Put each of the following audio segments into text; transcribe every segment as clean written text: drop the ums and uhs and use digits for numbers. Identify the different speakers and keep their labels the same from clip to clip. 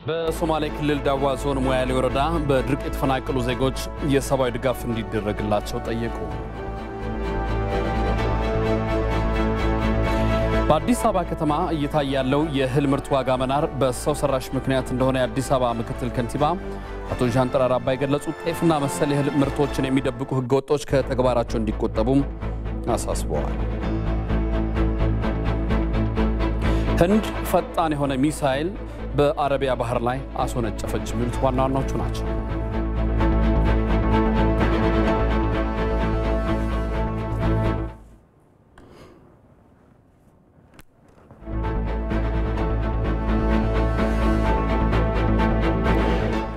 Speaker 1: በሶማሌ ክልል ዳዋ ዞን ሞያሌ ወረዳ በድርቅ የተፈናቀሉ ዜጎች የሰብአዊ ድጋፍ እንዲደረግላቸው ጠየቁ። በአዲስ አበባ ከተማ እየታየ ያለው የእህል ምርት ዋጋ መናር በሰው ሰራሽ ምክንያት እንደሆነ የአዲስ አበባ ምክትል ከንቲባ አቶ ዣንጥራር አባይ ገለጹ። ጤፍና መሰል የእህል ምርቶችን የሚደብቁ ህገወጦች ከተግባራቸው እንዲቆጠቡም አሳስበዋል። ህንድ ፈጣን የሆነ ሚሳኤል በአረቢያ ባህር ላይ አስወነጨፈች የሚሉት ዋና ዋናዎቹ ናቸው።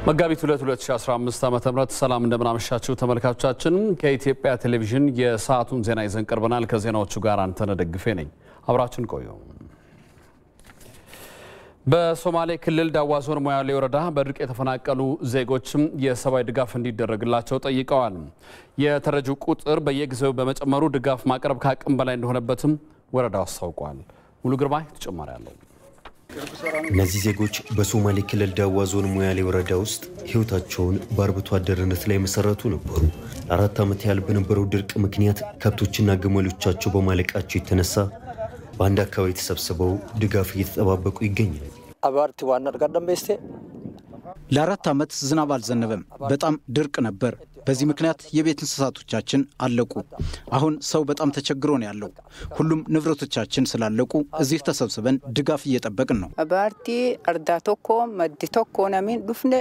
Speaker 1: መጋቢት 2015 ዓ.ም ሰላም እንደምናመሻችሁ ተመልካቾቻችን። ከኢትዮጵያ ቴሌቪዥን የሰዓቱን ዜና ይዘን ቀርበናል። ከዜናዎቹ ጋር አንተነህ ደግፌ ነኝ። አብራችን ቆዩ። በሶማሌ ክልል ዳዋ ዞን ሞያሌ ወረዳ በድርቅ የተፈናቀሉ ዜጎችም የሰብአዊ ድጋፍ እንዲደረግላቸው ጠይቀዋል። የተረጂው ቁጥር በየጊዜው በመጨመሩ ድጋፍ ማቅረብ ከአቅም በላይ እንደሆነበትም ወረዳው አስታውቋል። ሙሉ ግርማይ ተጨማሪ አለው።
Speaker 2: እነዚህ ዜጎች በሶማሌ ክልል ዳዋ ዞን ሞያሌ ወረዳ ውስጥ ህይወታቸውን በአርብቶ አደርነት ላይ መሰረቱ ነበሩ። ለ4 ዓመት ያህል በነበረው ድርቅ ምክንያት ከብቶችና ግመሎቻቸው በማለቃቸው የተነሳ በአንድ አካባቢ ተሰብስበው ድጋፍ እየተጠባበቁ ይገኛሉ።
Speaker 3: አባርቲ ዋና ቀደም በስቴ
Speaker 4: ለ4 ዓመት ዝናብ አልዘነበም። በጣም ድርቅ ነበር። በዚህ ምክንያት የቤት እንስሳቶቻችን አለቁ። አሁን ሰው በጣም ተቸግሮ ነው ያለው። ሁሉም ንብረቶቻችን ስላለቁ እዚህ ተሰብስበን ድጋፍ እየጠበቅን ነው።
Speaker 5: አባርቲ አርዳቶኮ መድቶኮ ነሚን ዱፍነ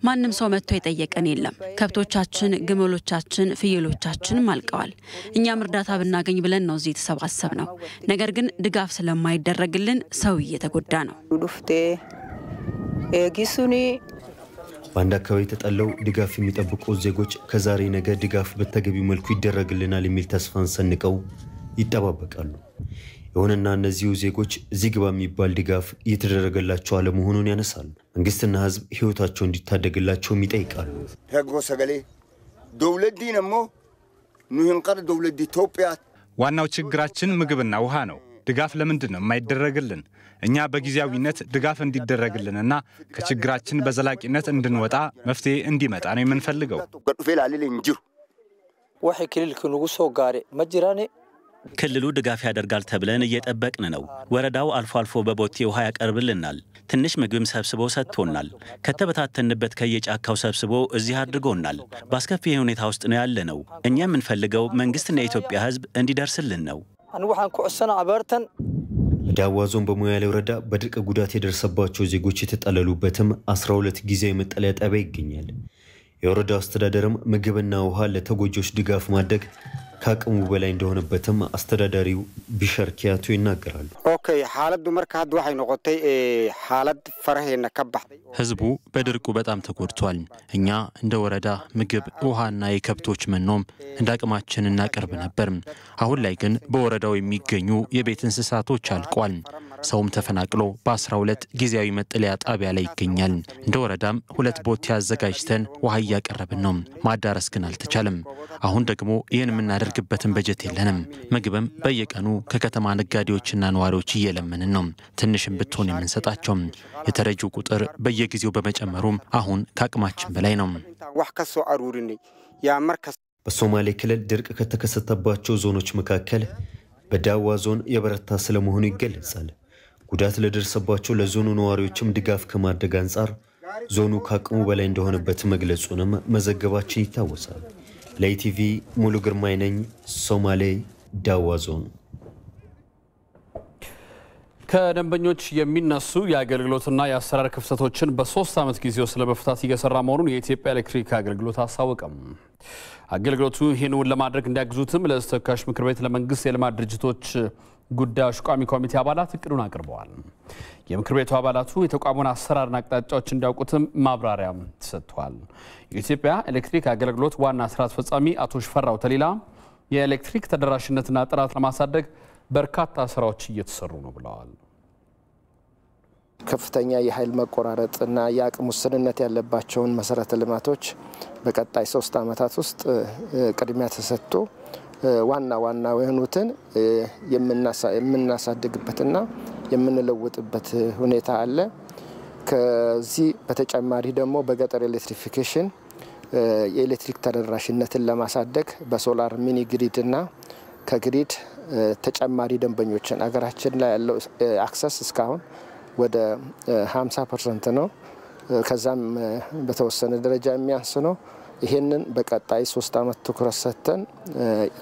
Speaker 6: ማንም ሰው መጥቶ የጠየቀን የለም። ከብቶቻችን፣ ግመሎቻችን፣ ፍየሎቻችን አልቀዋል። እኛም እርዳታ ብናገኝ ብለን ነው እዚህ ተሰባሰብነው። ነገር ግን ድጋፍ ስለማይደረግልን ሰው እየተጎዳ ነው።
Speaker 5: ዱፍቴ ኤጊሱኒ
Speaker 2: በአንድ አካባቢ ተጠለው ድጋፍ የሚጠብቁ ዜጎች ከዛሬ ነገ ድጋፍ በተገቢው መልኩ ይደረግልናል የሚል ተስፋን ሰንቀው ይጠባበቃሉ። የሆነና እነዚሁ ዜጎች እዚህ ግባ የሚባል ድጋፍ እየተደረገላቸው አለመሆኑን ያነሳሉ። መንግስትና ህዝብ ህይወታቸው እንዲታደግላቸውም ይጠይቃሉ።
Speaker 7: ህጎ ሰገሌ ደውለዲ ነሞ ኑህንቀር ደውለዲ ኢትዮጵያ
Speaker 8: ዋናው ችግራችን ምግብና ውሃ ነው። ድጋፍ ለምንድን ነው የማይደረግልን? እኛ በጊዜያዊነት ድጋፍ እንዲደረግልንና ከችግራችን በዘላቂነት እንድንወጣ መፍትሄ እንዲመጣ ነው የምንፈልገው።
Speaker 3: ወሐይ ክልልክ ንጉሶ ጋር መጅራኔ
Speaker 9: ክልሉ ድጋፍ ያደርጋል ተብለን እየጠበቅን ነው። ወረዳው አልፎ አልፎ በቦቴ ውሃ ያቀርብልናል። ትንሽ ምግብም ሰብስቦ ሰጥቶናል። ከተበታተንበት ከየጫካው ሰብስቦ እዚህ አድርጎናል። በአስከፊ ሁኔታ ውስጥ ነው ያለነው። እኛ የምንፈልገው መንግስትና የኢትዮጵያ ህዝብ እንዲደርስልን ነው።
Speaker 3: አንዋን ኩዕሰና አበርተን
Speaker 2: ዳዋ ዞን በሞያሌ ወረዳ በድርቅ ጉዳት የደረሰባቸው ዜጎች የተጠለሉበትም 12 ጊዜያዊ መጠለያ ጣቢያ ይገኛል። የወረዳው አስተዳደርም ምግብና ውሃ ለተጎጆች ድጋፍ ማድረግ ከአቅሙ በላይ እንደሆነበትም አስተዳዳሪው ቢሸርኪያቱ ይናገራሉ።
Speaker 7: ኦኬ ሐለዱ መርካድ waxay noqotay ሐለድ ፈረህና ከባህ
Speaker 10: ህዝቡ በድርቁ በጣም ተጎድቷል። እኛ እንደ ወረዳ ምግብ ውሃና የከብቶች መኖም እንዳቅማችን እናቀርብ ነበር። አሁን ላይ ግን በወረዳው የሚገኙ የቤት እንስሳቶች አልቋል። ሰውም ተፈናቅሎ በ12 ጊዜያዊ መጠለያ ጣቢያ ላይ ይገኛል። እንደ ወረዳም 2 ቦቴ አዘጋጅተን ውሃ እያቀረብን ነው። ማዳረስ ግን አልተቻለም። አሁን ደግሞ ይህን የምናደርግበትን በጀት የለንም። ምግብም በየቀኑ ከከተማ ነጋዴዎችና ነዋሪዎች እየለመንን ነው። ትንሽም ብትሆን የምንሰጣቸው። የተረጂው ቁጥር በየጊዜው በመጨመሩም አሁን ከአቅማችን በላይ ነው።
Speaker 2: በሶማሌ ክልል ድርቅ ከተከሰተባቸው ዞኖች መካከል በዳዋ ዞን የበረታ ስለመሆኑ ይገለጻል። ጉዳት ለደረሰባቸው ለዞኑ ነዋሪዎችም ድጋፍ ከማድረግ አንጻር ዞኑ ከአቅሙ በላይ እንደሆነበት መግለጹንም መዘገባችን ይታወሳል። ለኢቲቪ ሙሉ ግርማይ ነኝ፣ ሶማሌ ዳዋ ዞን።
Speaker 1: ከደንበኞች የሚነሱ የአገልግሎትና የአሰራር ክፍተቶችን በ3 ዓመት ጊዜ ውስጥ ለመፍታት እየሰራ መሆኑን የኢትዮጵያ ኤሌክትሪክ አገልግሎት አሳወቀም። አገልግሎቱ ይህንን ለማድረግ እንዲያግዙትም ለሕዝብ ተወካዮች ምክር ቤት ለመንግስት የልማት ድርጅቶች ጉዳዮች ቋሚ ኮሚቴ አባላት እቅዱን አቅርበዋል። የምክር ቤቱ አባላቱ የተቋሙን አሰራርና አቅጣጫዎች እንዲያውቁትም ማብራሪያ ተሰጥቷል። የኢትዮጵያ ኤሌክትሪክ አገልግሎት ዋና ስራ አስፈጻሚ አቶ ሽፈራው ተሊላ የኤሌክትሪክ ተደራሽነትና ጥራት ለማሳደግ በርካታ ስራዎች እየተሰሩ ነው ብለዋል።
Speaker 11: ከፍተኛ የኃይል መቆራረጥና የአቅም ውስንነት ያለባቸውን መሰረተ ልማቶች በቀጣይ 3 ዓመታት ውስጥ ቅድሚያ ተሰጥቶ ዋና የሆኑትን የምናሳድግበትና የምንለውጥበት ሁኔታ አለ። ከዚህ በተጨማሪ ደግሞ በገጠር ኤሌክትሪፊኬሽን የኤሌክትሪክ ተደራሽነትን ለማሳደግ በሶላር ሚኒ ግሪድ እና ከግሪድ ተጨማሪ ደንበኞችን አገራችን ላይ ያለው አክሰስ እስካሁን ወደ 50% ነው። ከዛም በተወሰነ ደረጃ የሚያንስ ነው። ይሄንን በቀጣይ 3 አመት ትኩረት ሰጥተን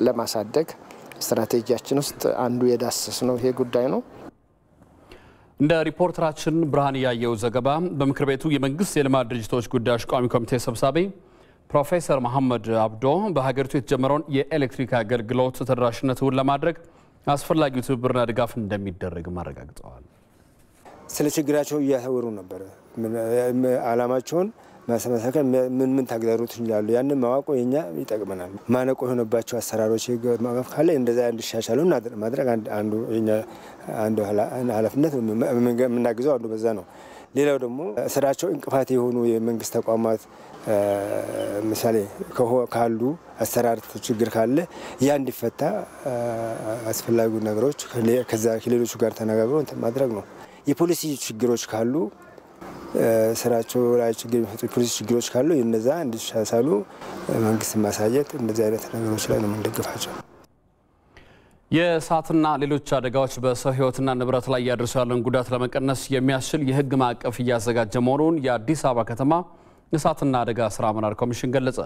Speaker 11: ለማሳደግ ስትራቴጂያችን ውስጥ አንዱ የዳሰስ ነው ይሄ ጉዳይ ነው።
Speaker 1: እንደ ሪፖርተራችን ብርሃን ያየው ዘገባ በምክር ቤቱ የመንግስት የልማት ድርጅቶች ጉዳዮች ቋሚ ኮሚቴ ሰብሳቢ ፕሮፌሰር መሐመድ አብዶ በሀገሪቱ የተጀመረውን የኤሌክትሪክ አገልግሎት ተደራሽነቱን ለማድረግ አስፈላጊው ትብብርና ድጋፍ እንደሚደረግ አረጋግጠዋል።
Speaker 12: ስለ ችግራቸው እያወሩ ነበር። አላማቸውን ማሰማሰከን ምን ተግዳሮቶች እንዳሉ ያንን ማወቅ የኛ ይጠቅመናል። ማነቆ የሆነባቸው አሰራሮች ካለ እንደዛ እንዲሻሻሉ ማድረግ አንዱ ኃላፊነት የምናግዘው አንዱ በዛ ነው። ሌላው ደግሞ ስራቸው እንቅፋት የሆኑ የመንግስት ተቋማት ምሳሌ ካሉ አሰራር ችግር ካለ ያ እንዲፈታ አስፈላጊ ነገሮች ከዛ ከሌሎቹ ጋር ተነጋግሮ ማድረግ ነው። የፖሊሲ ችግሮች ካሉ ስራቸው ላይ ፖሊሲ ችግሮች ካሉ እነዛ እንዲሻሻሉ መንግስት ማሳየት እንደዚህ አይነት ነገሮች ላይ ነው የምንደግፋቸው።
Speaker 1: የእሳትና ሌሎች አደጋዎች በሰው ህይወትና ንብረት ላይ ያደርሱ ያለውን ጉዳት ለመቀነስ የሚያስችል የህግ ማዕቀፍ እያዘጋጀ መሆኑን የአዲስ አበባ ከተማ እሳትና አደጋ ስራ አመራር ኮሚሽን ገለጸ።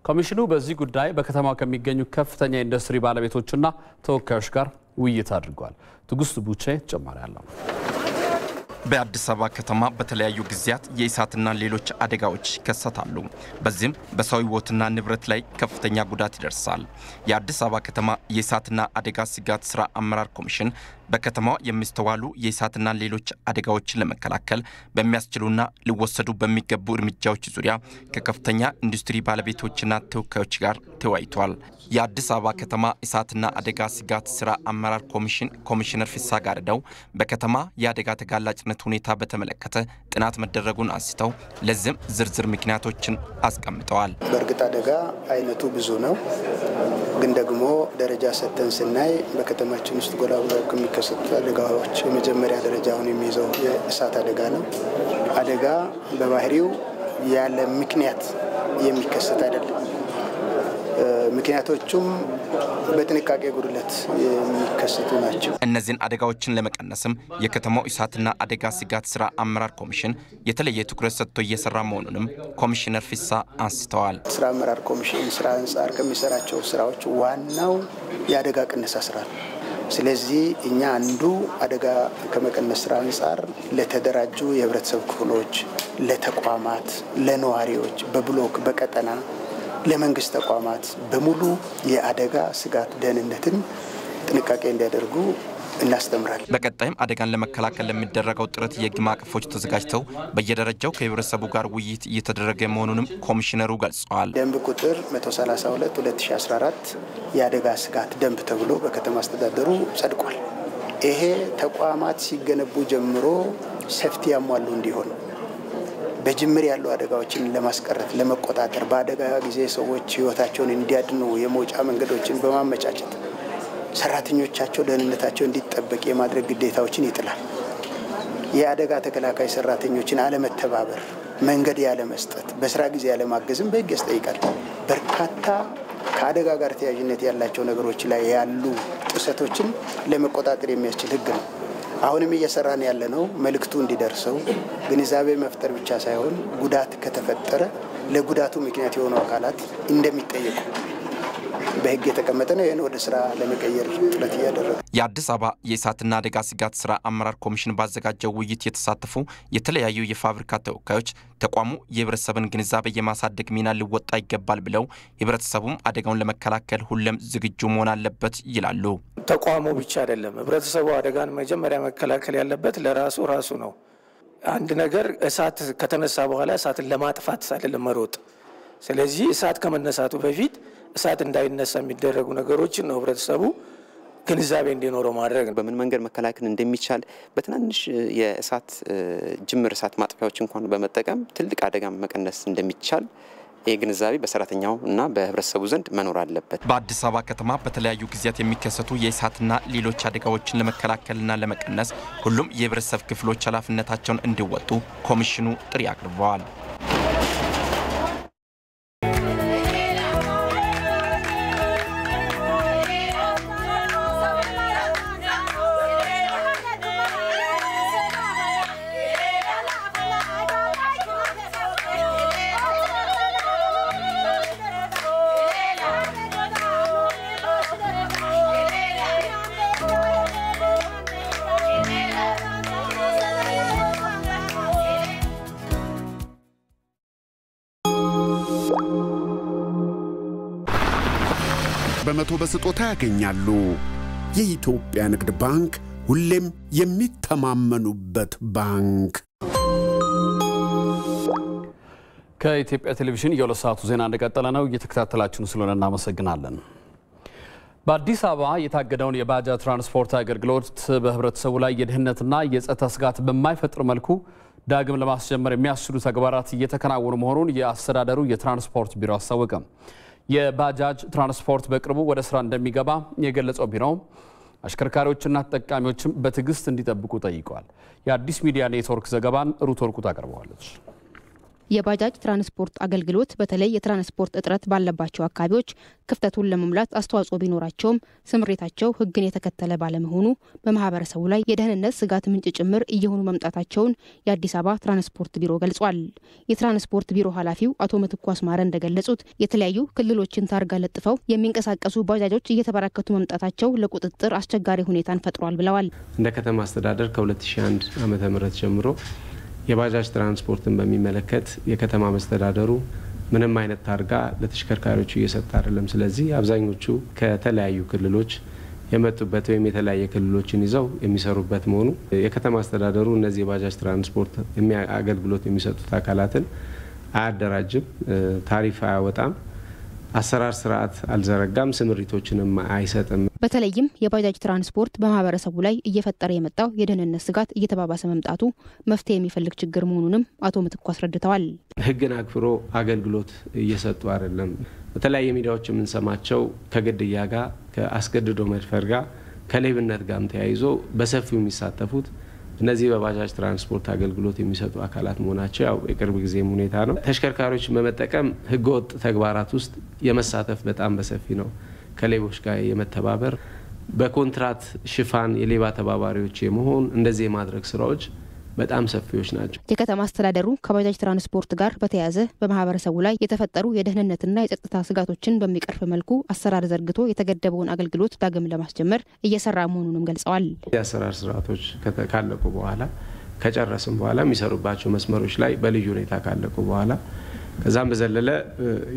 Speaker 1: ኮሚሽኑ በዚህ ጉዳይ በከተማው ከሚገኙ ከፍተኛ ኢንዱስትሪ ባለቤቶችና ተወካዮች ጋር ውይይት አድርጓል። ትጉስት ቡቼ ተጨማሪ አለው።
Speaker 13: በአዲስ አበባ ከተማ በተለያዩ ጊዜያት የእሳትና ሌሎች አደጋዎች ይከሰታሉ። በዚህም በሰው ህይወትና ንብረት ላይ ከፍተኛ ጉዳት ይደርሳል። የአዲስ አበባ ከተማ የእሳትና አደጋ ስጋት ስራ አመራር ኮሚሽን በከተማው የሚስተዋሉ የእሳትና ሌሎች አደጋዎችን ለመከላከል በሚያስችሉና ሊወሰዱ በሚገቡ እርምጃዎች ዙሪያ ከከፍተኛ ኢንዱስትሪ ባለቤቶችና ተወካዮች ጋር ተወያይቷል። የአዲስ አበባ ከተማ እሳትና አደጋ ስጋት ስራ አመራር ኮሚሽን ኮሚሽነር ፍስሐ ጋርደው በከተማ የአደጋ ተጋላጭነት ሁኔታ በተመለከተ ጥናት መደረጉን አንስተው ለዚህም ዝርዝር ምክንያቶችን አስቀምጠዋል።
Speaker 14: በእርግጥ አደጋ አይነቱ ብዙ ነው፣ ግን ደግሞ ደረጃ ሰጥተን ስናይ በከተማችን ውስጥ ጎላ ብለው ከሚከሰቱ አደጋዎች የመጀመሪያ ደረጃውን የሚይዘው የእሳት አደጋ ነው። አደጋ በባህሪው ያለ ምክንያት የሚከሰት አይደለም። ምክንያቶቹም በጥንቃቄ ጉድለት የሚከሰቱ ናቸው።
Speaker 13: እነዚህን አደጋዎችን ለመቀነስም የከተማው እሳትና አደጋ ስጋት ስራ አመራር ኮሚሽን የተለየ ትኩረት ሰጥቶ እየሰራ መሆኑንም ኮሚሽነር ፍስሐ አንስተዋል።
Speaker 14: ስራ አመራር ኮሚሽን ስራ አንጻር ከሚሰራቸው ስራዎች ዋናው የአደጋ ቅነሳ ስራ ነው። ስለዚህ እኛ አንዱ አደጋ ከመቀነስ ስራ አንጻር ለተደራጁ የህብረተሰብ ክፍሎች፣ ለተቋማት፣ ለነዋሪዎች በብሎክ በቀጠና ለመንግስት ተቋማት በሙሉ የአደጋ ስጋት ደህንነትን ጥንቃቄ እንዲያደርጉ እናስተምራለን።
Speaker 13: በቀጣይም አደጋን ለመከላከል ለሚደረገው ጥረት የህግ ማዕቀፎች ተዘጋጅተው በየደረጃው ከህብረተሰቡ ጋር ውይይት እየተደረገ መሆኑንም ኮሚሽነሩ ገልጸዋል።
Speaker 14: ደንብ ቁጥር 132/2014 የአደጋ ስጋት ደንብ ተብሎ በከተማ አስተዳደሩ ጸድቋል። ይሄ ተቋማት ሲገነቡ ጀምሮ ሴፍቲ ያሟሉ እንዲሆን በጅምር ያሉ አደጋዎችን ለማስቀረት ለመቆጣጠር በአደጋ ጊዜ ሰዎች ህይወታቸውን እንዲያድኑ የመውጫ መንገዶችን በማመቻቸት ሰራተኞቻቸው ደህንነታቸው እንዲጠበቅ የማድረግ ግዴታዎችን ይጥላል። የአደጋ ተከላካይ ሰራተኞችን አለመተባበር፣ መንገድ ያለ መስጠት፣ በስራ ጊዜ ያለ ማገዝም በህግ ያስጠይቃል። በርካታ ከአደጋ ጋር ተያያዥነት ያላቸው ነገሮች ላይ ያሉ ጥሰቶችን ለመቆጣጠር የሚያስችል ህግ ነው። አሁንም እየሰራን ያለነው መልእክቱ እንዲደርሰው ግንዛቤ መፍጠር ብቻ ሳይሆን ጉዳት ከተፈጠረ ለጉዳቱ ምክንያት የሆኑ አካላት እንደሚጠየቁ በህግ የተቀመጠ ነው። ይሄን ወደ ስራ ለመቀየር ጥረት እያደረገ
Speaker 13: የአዲስ አበባ የእሳትና አደጋ ስጋት ስራ አመራር ኮሚሽን ባዘጋጀው ውይይት የተሳተፉ የተለያዩ የፋብሪካ ተወካዮች ተቋሙ የህብረተሰብን ግንዛቤ የማሳደግ ሚና ሊወጣ ይገባል ብለው ህብረተሰቡም አደጋውን ለመከላከል ሁሉም ዝግጁ መሆን አለበት ይላሉ።
Speaker 15: ተቋሙ ብቻ አይደለም፣ ህብረተሰቡ አደጋን መጀመሪያ መከላከል ያለበት ራሱ ነው። አንድ ነገር እሳት ከተነሳ በኋላ እሳትን ለማጥፋት አይደለም መሮጥ። ስለዚህ እሳት ከመነሳቱ በፊት እሳት እንዳይነሳ የሚደረጉ ነገሮችን ነው ህብረተሰቡ ግንዛቤ እንዲኖረው ማድረግ።
Speaker 16: በምን መንገድ መከላከል እንደሚቻል በትናንሽ የእሳት ጅምር እሳት ማጥፊያዎች እንኳን በመጠቀም ትልቅ አደጋ መቀነስ እንደሚቻል ግንዛቤ በሰራተኛው እና በህብረተሰቡ ዘንድ መኖር አለበት።
Speaker 13: በአዲስ አበባ ከተማ በተለያዩ ጊዜያት የሚከሰቱ የእሳትና ሌሎች አደጋዎችን ለመከላከልና ለመቀነስ ሁሉም የህብረተሰብ ክፍሎች ኃላፊነታቸውን እንዲወጡ ኮሚሽኑ ጥሪ አቅርበዋል።
Speaker 17: በመቶ በስጦታ ያገኛሉ። የኢትዮጵያ ንግድ ባንክ ሁሌም የሚተማመኑበት ባንክ።
Speaker 1: ከኢትዮጵያ ቴሌቪዥን የሁለት ሰዓቱ ዜና እንደቀጠለ ነው። እየተከታተላችሁን ስለሆነ እናመሰግናለን። በአዲስ አበባ የታገደውን የባጃጅ ትራንስፖርት አገልግሎት በህብረተሰቡ ላይ የደህንነትና የጸጥታ ስጋት በማይፈጥር መልኩ ዳግም ለማስጀመር የሚያስችሉ ተግባራት እየተከናወኑ መሆኑን የአስተዳደሩ የትራንስፖርት ቢሮ አስታወቀ። የባጃጅ ትራንስፖርት በቅርቡ ወደ ስራ እንደሚገባ የገለጸው ቢሮው አሽከርካሪዎችና ተጠቃሚዎችም በትዕግስት እንዲጠብቁ ጠይቀዋል። የአዲስ ሚዲያ ኔትወርክ ዘገባን ሩት ወርቁ ታቀርበዋለች።
Speaker 18: የባጃጅ ትራንስፖርት አገልግሎት በተለይ የትራንስፖርት እጥረት ባለባቸው አካባቢዎች ክፍተቱን ለመሙላት አስተዋጽኦ ቢኖራቸውም ስምሪታቸው ህግን የተከተለ ባለመሆኑ በማህበረሰቡ ላይ የደህንነት ስጋት ምንጭ ጭምር እየሆኑ መምጣታቸውን የአዲስ አበባ ትራንስፖርት ቢሮ ገልጿል። የትራንስፖርት ቢሮ ኃላፊው አቶ ምትኩ አስማረ እንደገለጹት የተለያዩ ክልሎችን ታርጋ ለጥፈው የሚንቀሳቀሱ ባጃጆች እየተበራከቱ መምጣታቸው ለቁጥጥር አስቸጋሪ ሁኔታን ፈጥሯል ብለዋል።
Speaker 19: እንደ ከተማ አስተዳደር ከ2001 ዓመተ ምህረት ጀምሮ የባጃጅ ትራንስፖርትን በሚመለከት የከተማ መስተዳደሩ ምንም አይነት ታርጋ ለተሽከርካሪዎቹ እየሰጠ አይደለም። ስለዚህ አብዛኞቹ ከተለያዩ ክልሎች የመጡበት ወይም የተለያየ ክልሎችን ይዘው የሚሰሩበት መሆኑ የከተማ አስተዳደሩ እነዚህ የባጃጅ ትራንስፖርት አገልግሎት የሚሰጡት አካላትን አያደራጅም፣ ታሪፍ አያወጣም፣ አሰራር ስርዓት አልዘረጋም፣ ስምሪቶችንም አይሰጥም።
Speaker 18: በተለይም የባጃጅ ትራንስፖርት በማህበረሰቡ ላይ እየፈጠረ የመጣው የደህንነት ስጋት እየተባባሰ መምጣቱ መፍትሄ የሚፈልግ ችግር መሆኑንም አቶ ምትኩ አስረድተዋል።
Speaker 19: ህግን አክብሮ አገልግሎት እየሰጡ አይደለም። በተለያየ ሚዲያዎች የምንሰማቸው ከግድያ ጋር፣ ከአስገድዶ መድፈር ጋር፣ ከሌብነት ጋርም ተያይዞ በሰፊው የሚሳተፉት እነዚህ በባጃጅ ትራንስፖርት አገልግሎት የሚሰጡ አካላት መሆናቸው ያው የቅርብ ጊዜም ሁኔታ ነው። ተሽከርካሪዎችን በመጠቀም ህገወጥ ተግባራት ውስጥ የመሳተፍ በጣም በሰፊ ነው። ከሌቦች ጋር የመተባበር በኮንትራት ሽፋን የሌባ ተባባሪዎች የመሆን እንደዚህ የማድረግ ስራዎች በጣም ሰፊዎች ናቸው።
Speaker 18: የከተማ አስተዳደሩ ከባጃጅ ትራንስፖርት ጋር በተያያዘ በማህበረሰቡ ላይ የተፈጠሩ የደህንነትና የጸጥታ ስጋቶችን በሚቀርፍ መልኩ አሰራር ዘርግቶ የተገደበውን አገልግሎት ዳግም ለማስጀመር እየሰራ መሆኑንም ገልጸዋል።
Speaker 19: የአሰራር ስርዓቶች ካለቁ በኋላ ከጨረስም በኋላ የሚሰሩባቸው መስመሮች ላይ በልዩ ሁኔታ ካለቁ በኋላ ከዛም በዘለለ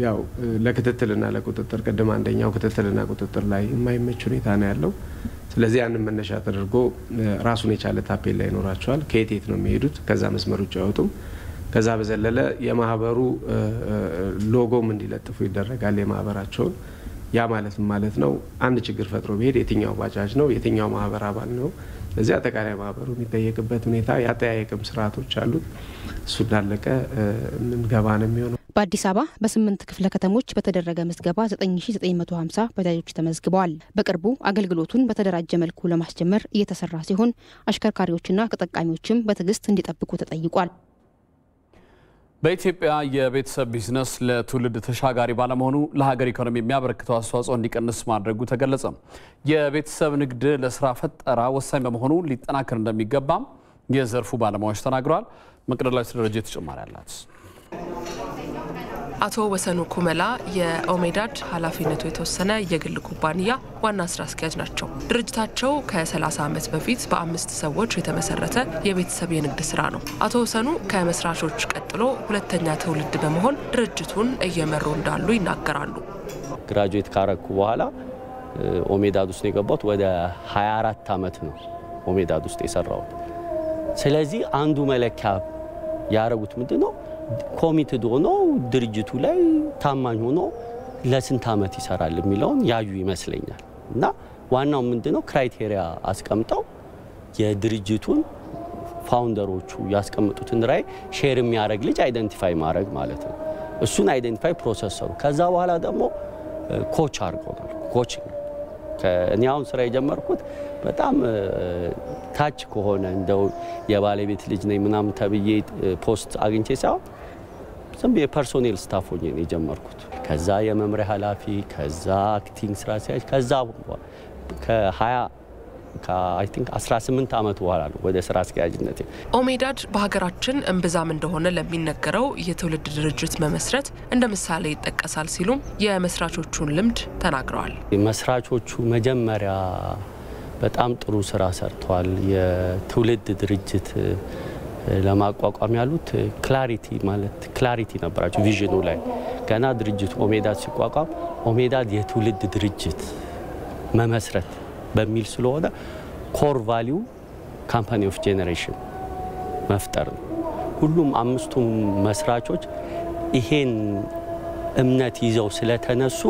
Speaker 19: ያው ለክትትልና ለቁጥጥር ቅድም አንደኛው ክትትልና ቁጥጥር ላይ የማይመች ሁኔታ ነው ያለው። ስለዚህ ያንን መነሻ ተደርጎ ራሱን የቻለ ታፔላ ይኖራቸዋል። ከየት ነው የሚሄዱት፣ ከዛ መስመሮች አይወጡም። ከዛ በዘለለ የማህበሩ ሎጎም እንዲለጥፉ ይደረጋል የማህበራቸውን። ያ ማለት ነው አንድ ችግር ፈጥሮ ቢሄድ የትኛው ባጃጅ ነው የትኛው ማህበር አባል ነው፣ ለዚህ አጠቃላይ ማህበሩ የሚጠየቅበት ሁኔታ ያጠያየቅም ስርዓቶች አሉት። እሱ እንዳለቀ ምንገባ ነው የሚሆነው።
Speaker 18: በአዲስ አበባ በ8 ክፍለ ከተሞች በተደረገ ምዝገባ 9950 ባጃጆች ተመዝግበዋል። በቅርቡ አገልግሎቱን በተደራጀ መልኩ ለማስጀመር እየተሰራ ሲሆን አሽከርካሪዎችና ተጠቃሚዎችም በትዕግስት እንዲጠብቁ ተጠይቋል።
Speaker 1: በኢትዮጵያ የቤተሰብ ቢዝነስ ለትውልድ ተሻጋሪ ባለመሆኑ ለሀገር ኢኮኖሚ የሚያበረክተው አስተዋጽኦ እንዲቀንስ ማድረጉ ተገለጸ። የቤተሰብ ንግድ ለስራ ፈጠራ ወሳኝ በመሆኑ ሊጠናከር እንደሚገባም የዘርፉ ባለሙያዎች ተናግረዋል። መቅደላዊት ደረጃ ተጨማሪ አላት።
Speaker 20: አቶ ወሰኑ ኩመላ የኦሜዳድ ኃላፊነቱ የተወሰነ የግል ኩባንያ ዋና ስራ አስኪያጅ ናቸው። ድርጅታቸው ከ30 ዓመት በፊት በ5 ሰዎች የተመሰረተ የቤተሰብ የንግድ ስራ ነው። አቶ ወሰኑ ከመስራቾች ቀጥሎ ሁለተኛ ትውልድ በመሆን ድርጅቱን እየመሩ እንዳሉ ይናገራሉ።
Speaker 21: ግራጁዌት ካረኩ በኋላ ኦሜዳድ ውስጥ የገባሁት ወደ 24 ዓመት ነው ኦሜዳድ ውስጥ የሰራሁት። ስለዚህ አንዱ መለኪያ ያረጉት ምንድነው ኮሚትድ ሆኖ ድርጅቱ ላይ ታማኝ ሆኖ ለስንት ዓመት ይሰራል የሚለውን ያዩ ይመስለኛል። እና ዋናው ምንድነው ክራይቴሪያ አስቀምጠው የድርጅቱን ፋውንደሮቹ ያስቀምጡትን ራዕይ ሼር የሚያደርግ ልጅ አይደንቲፋይ ማድረግ ማለት ነው። እሱን አይደንቲፋይ ፕሮሰስ ሰሩ። ከዛ በኋላ ደግሞ ኮች አድርገውናል። ኮችንግ እኔ አሁን ስራ የጀመርኩት በጣም ታች ከሆነ እንደው የባለቤት ልጅ ነኝ ምናምን ተብዬ ፖስት አግኝቼ ሳይሆን ዝም የፐርሶኔል ስታፍ ሆኜ ነው የጀመርኩት። ከዛ የመምሪያ ኃላፊ፣ ከዛ አክቲንግ ስራ አስኪያጅ፣ ከዛ I think 18 ዓመት በኋላ ነው ወደ ስራ አስኪያጅነት።
Speaker 20: ኦሜዳድ በሀገራችን እምብዛም እንደሆነ ለሚነገረው የትውልድ ድርጅት መመስረት እንደ ምሳሌ ይጠቀሳል ሲሉም የመስራቾቹን ልምድ ተናግረዋል።
Speaker 21: መስራቾቹ መጀመሪያ በጣም ጥሩ ስራ ሰርተዋል። የትውልድ ድርጅት ለማቋቋም ያሉት ክላሪቲ ነበራቸው ቪዥኑ ላይ። ገና ድርጅቱ ኦሜዳድ ሲቋቋም ኦሜዳድ የትውልድ ድርጅት መመስረት በሚል ስለሆነ ኮር ቫልዩ ካምፓኒ ኦፍ ጄኔሬሽን መፍጠር ነው። ሁሉም አምስቱም መስራቾች ይሄን እምነት ይዘው ስለተነሱ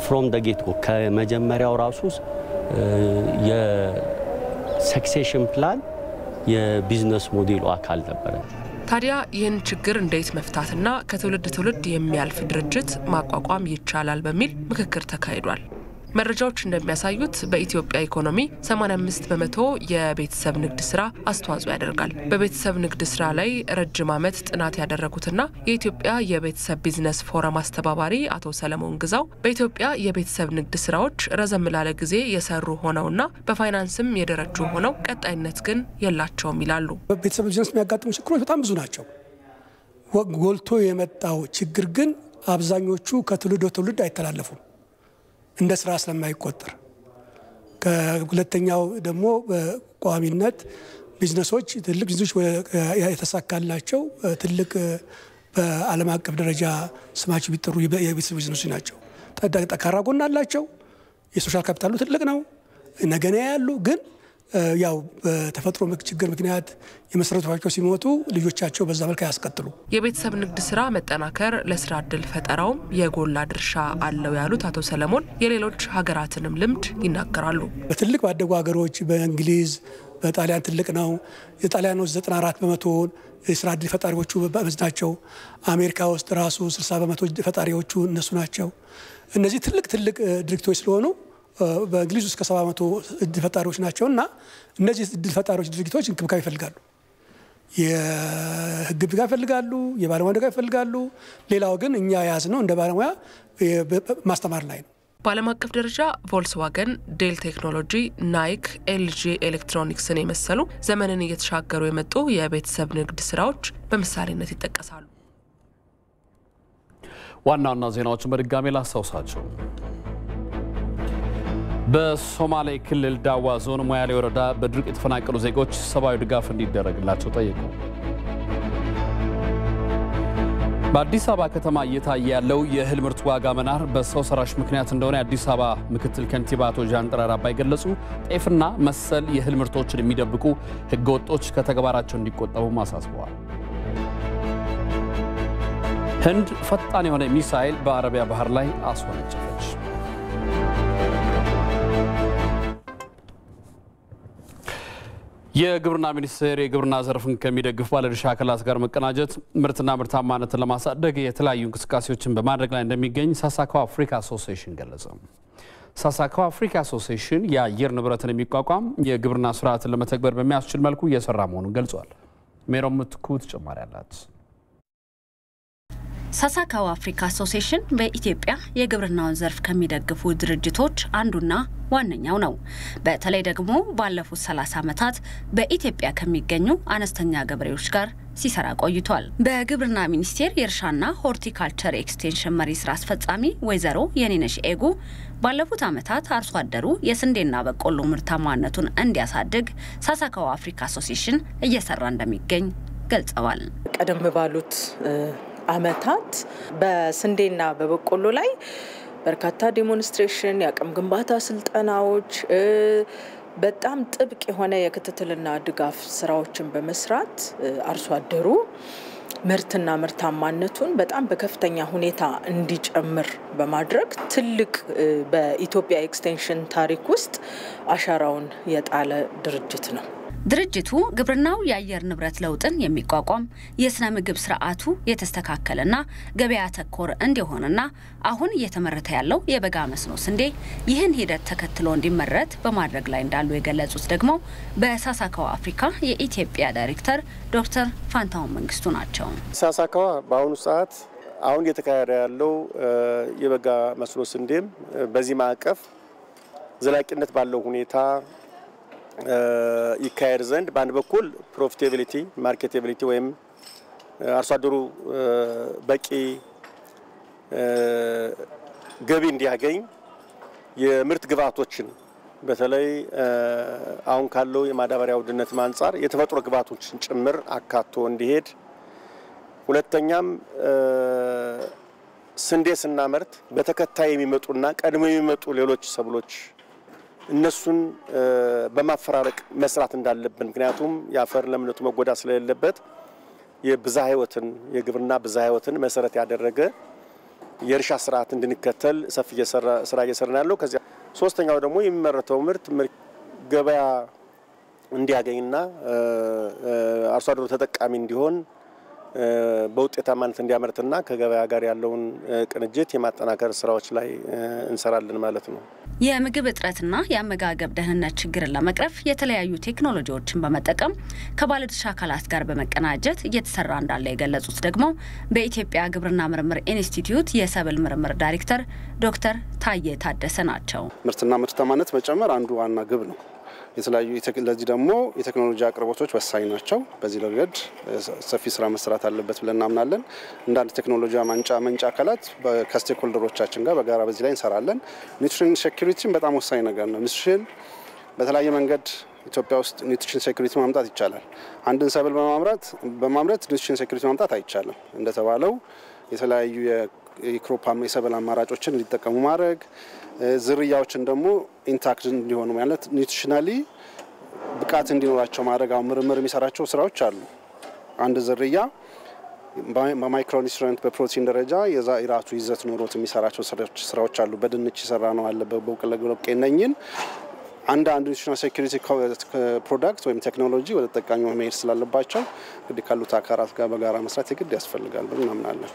Speaker 21: ፍሮም ደ ጌት ከመጀመሪያው ራሱ የሰክሴሽን ፕላን የቢዝነስ ሞዴሉ አካል ነበረ።
Speaker 20: ታዲያ ይህን ችግር እንዴት መፍታትና ከትውልድ ትውልድ የሚያልፍ ድርጅት ማቋቋም ይቻላል በሚል ምክክር ተካሂዷል። መረጃዎች እንደሚያሳዩት በኢትዮጵያ ኢኮኖሚ 85% የቤተሰብ ንግድ ስራ አስተዋጽኦ ያደርጋል። በቤተሰብ ንግድ ስራ ላይ ረጅም ዓመት ጥናት ያደረጉትና የኢትዮጵያ የቤተሰብ ቢዝነስ ፎረም አስተባባሪ አቶ ሰለሞን ግዛው በኢትዮጵያ የቤተሰብ ንግድ ስራዎች ረዘም ላለ ጊዜ የሰሩ ሆነውና በፋይናንስም የደረጁ ሆነው ቀጣይነት ግን የላቸውም ይላሉ።
Speaker 4: በቤተሰብ ቢዝነስ የሚያጋጥሙ ችግሮች በጣም ብዙ ናቸው። ጎልቶ የመጣው ችግር ግን አብዛኞቹ ከትውልድ ወደ ትውልድ አይተላለፉም እንደ ስራ ስለማይቆጠር። ከሁለተኛው ደግሞ በቋሚነት ቢዝነሶች ትልቅ ቢዝነሶች የተሳካላቸው ትልቅ በዓለም አቀፍ ደረጃ ስማቸው ቢጠሩ የቤተሰብ ቢዝነሶች ናቸው። ጠንካራ ጎን አላቸው። የሶሻል ካፒታሉ ትልቅ ነው። ነገና ያሉ ግን ያው በተፈጥሮ ችግር ምክንያት የመሰረቷቸው ሲሞቱ ልጆቻቸው በዛ መልኩ ያስቀጥሉ።
Speaker 20: የቤተሰብ ንግድ ስራ መጠናከር ለስራ ዕድል ፈጠራውም የጎላ ድርሻ አለው ያሉት አቶ ሰለሞን የሌሎች ሀገራትንም ልምድ ይናገራሉ።
Speaker 4: በትልቅ ባደጉ ሀገሮች በእንግሊዝ በጣሊያን ትልቅ ነው። የጣሊያኖች 94% የስራ ዕድል ፈጣሪዎቹ ናቸው። አሜሪካ ውስጥ ራሱ 60% ፈጣሪዎቹ እነሱ ናቸው። እነዚህ ትልቅ ድርጅቶች ስለሆኑ በእንግሊዝ ውስጥ ከ70% ዕድል ፈጣሪዎች ናቸውና እነዚህ ዕድል ፈጣሪዎች ድርጅቶች እንክብካቤ ይፈልጋሉ። የህግ ድጋፍ ይፈልጋሉ፣ የባለሙያ ድጋፍ ይፈልጋሉ። ሌላው ግን እኛ ያዝነው እንደ ባለሙያ ማስተማር ላይ ነው።
Speaker 20: በዓለም አቀፍ ደረጃ ቮልስዋገን፣ ዴል ቴክኖሎጂ፣ ናይክ፣ ኤልጂ ኤሌክትሮኒክስን የመሰሉ ዘመንን እየተሻገሩ የመጡ የቤተሰብ ንግድ ስራዎች በምሳሌነት ይጠቀሳሉ።
Speaker 1: ዋና ዜናዎችን በድጋሜ ላስታውሳችሁ። በሶማሌ ክልል ዳዋ ዞን ሞያሌ ወረዳ በድርቅ የተፈናቀሉ ዜጎች ሰብአዊ ድጋፍ እንዲደረግላቸው ጠየቁ። በአዲስ አበባ ከተማ እየታየ ያለው የእህል ምርት ዋጋ መናር በሰው ሰራሽ ምክንያት እንደሆነ የአዲስ አበባ ምክትል ከንቲባ አቶ ጃንጥራር አባይ ገለጹ። ጤፍና መሰል የእህል ምርቶችን የሚደብቁ ህገወጦች ከተግባራቸው እንዲቆጠቡ አሳስበዋል። ህንድ ፈጣን የሆነ ሚሳኤል በአረቢያ ባህር ላይ አስወነጨፈች። የግብርና ሚኒስቴር የግብርና ዘርፍን ከሚደግፍ ባለድርሻ አካላት ጋር መቀናጀት ምርትና ምርታማነትን ለማሳደግ የተለያዩ እንቅስቃሴዎችን በማድረግ ላይ እንደሚገኝ ሳሳካው አፍሪካ አሶሲዬሽን ገለጸ። ሳሳካው አፍሪካ አሶሲዬሽን የአየር ንብረትን የሚቋቋም የግብርና ስርዓትን ለመተግበር በሚያስችል መልኩ እየሰራ መሆኑን ገልጿል። ሜሮም ምትኩ ተጨማሪ አላት።
Speaker 22: ሳሳካው አፍሪካ አሶሲዬሽን በኢትዮጵያ የግብርናውን ዘርፍ ከሚደግፉ ድርጅቶች አንዱና ዋነኛው ነው። በተለይ ደግሞ ባለፉት 30 ዓመታት በኢትዮጵያ ከሚገኙ አነስተኛ ገበሬዎች ጋር ሲሰራ ቆይቷል። በግብርና ሚኒስቴር የእርሻና ሆርቲካልቸር ኤክስቴንሽን መሪ ስራ አስፈጻሚ ወይዘሮ የኔነሽ ኤጉ ባለፉት ዓመታት አርሶ አደሩ የስንዴና በቆሎ ምርታማነቱን እንዲያሳድግ ሳሳካው አፍሪካ አሶሲዬሽን እየሰራ እንደሚገኝ ገልጸዋል።
Speaker 23: ቀደም ባሉት አመታት በስንዴና በበቆሎ ላይ በርካታ ዴሞንስትሬሽን የአቅም ግንባታ ስልጠናዎች በጣም ጥብቅ የሆነ የክትትልና ድጋፍ ስራዎችን በመስራት አርሶ አደሩ ምርትና ምርታማነቱን በጣም በከፍተኛ ሁኔታ እንዲጨምር በማድረግ ትልቅ በኢትዮጵያ ኤክስቴንሽን ታሪክ ውስጥ አሻራውን የጣለ ድርጅት ነው።
Speaker 22: ድርጅቱ ግብርናው የአየር ንብረት ለውጥን የሚቋቋም የስነ ምግብ ስርዓቱ የተስተካከለና ገበያ ተኮር እንዲሆንና አሁን እየተመረተ ያለው የበጋ መስኖ ስንዴ ይህን ሂደት ተከትሎ እንዲመረት በማድረግ ላይ እንዳሉ የገለጹት ደግሞ በሳሳካዋ አፍሪካ የኢትዮጵያ ዳይሬክተር ዶክተር ፋንታሁን መንግስቱ ናቸው።
Speaker 5: ሳሳካዋ በአሁኑ ሰዓት አሁን እየተካሄደ ያለው የበጋ መስኖ ስንዴም በዚህ ማዕቀፍ ዘላቂነት ባለው ሁኔታ ይካሄድ ዘንድ በአንድ በኩል ፕሮፊታቢሊቲ ማርኬታቢሊቲ ወይም አርሶ አደሩ በቂ ገቢ እንዲያገኝ የምርት ግብዓቶችን በተለይ አሁን ካለው የማዳበሪያ ውድነት አንፃር የተፈጥሮ ግብዓቶችን ጭምር አካቶ እንዲሄድ ሁለተኛም ስንዴ ስናመርት በተከታይ የሚመጡና ቀድሞ የሚመጡ ሌሎች ሰብሎች እነሱን በማፈራረቅ መስራት እንዳለብን ምክንያቱም የአፈር ለምነቱ መጎዳ ስለሌለበት የብዝሃ ሕይወትን የግብርና ብዝሃ ሕይወትን መሰረት ያደረገ የእርሻ ስርዓት እንድንከተል ሰፊ ስራ እየሰራን ያለው። ከዚያ ሶስተኛው ደግሞ የሚመረተው ምርት ገበያ እንዲያገኝና አርሶ አደሩ ተጠቃሚ እንዲሆን በውጤታማነት እንዲያመርትና ከገበያ ጋር ያለውን ቅንጅት የማጠናከር ስራዎች ላይ እንሰራለን ማለት ነው።
Speaker 22: የምግብ እጥረትና የአመጋገብ ደህንነት ችግርን ለመቅረፍ የተለያዩ ቴክኖሎጂዎችን በመጠቀም ከባለድርሻ አካላት ጋር በመቀናጀት እየተሰራ እንዳለ የገለጹት ደግሞ በኢትዮጵያ ግብርና ምርምር ኢንስቲትዩት የሰብል ምርምር ዳይሬክተር ዶክተር ታዬ ታደሰ ናቸው።
Speaker 6: ምርትና ምርታማነት መጨመር አንዱ ዋና ግብ ነው። የተለያዩ ለዚህ ደግሞ የቴክኖሎጂ አቅርቦቶች ወሳኝ ናቸው። በዚህ ረገድ ሰፊ ስራ መስራት አለበት ብለን እናምናለን። እንዳንድ ቴክኖሎጂ መንጫ አካላት ከስቴክሆልደሮቻችን ጋር በጋራ በዚህ ላይ እንሰራለን። ኒውትሪሽን ሴኩሪቲም በጣም ወሳኝ ነገር ነው። ኒውትሪሽን በተለያየ መንገድ ኢትዮጵያ ውስጥ ኒውትሪሽን ሴኩሪቲ ማምጣት ይቻላል። አንድን ሰብል በማምረት ኒውትሪሽን ሴኩሪቲ ማምጣት አይቻልም። እንደተባለው የተለያዩ የክሮፕ የሰብል አማራጮችን እንዲጠቀሙ ማድረግ ዝርያዎችን ደግሞ ኢንታክት እንዲሆኑ ማለት ኒውትሪሽናሊ ብቃት እንዲኖራቸው ማድረግ አሁን ምርምር የሚሰራቸው ስራዎች አሉ። አንድ ዝርያ በማይክሮ ኒውትሪየንት በፕሮቲን ደረጃ የራሱ ይዘት ኖሮት የሚሰራቸው ስራዎች አሉ። በድንች ይሰራ ነው አለ በበቆሎ ነኝን አንድ ኒውትሪሽናል ሴኩሪቲ ፕሮዳክት ወይም ቴክኖሎጂ ወደ ተጠቃሚው መሄድ ስላለባቸው እንግዲህ ካሉት አካላት ጋር በጋራ መስራት የግድ ያስፈልጋል ብለን እናምናለን።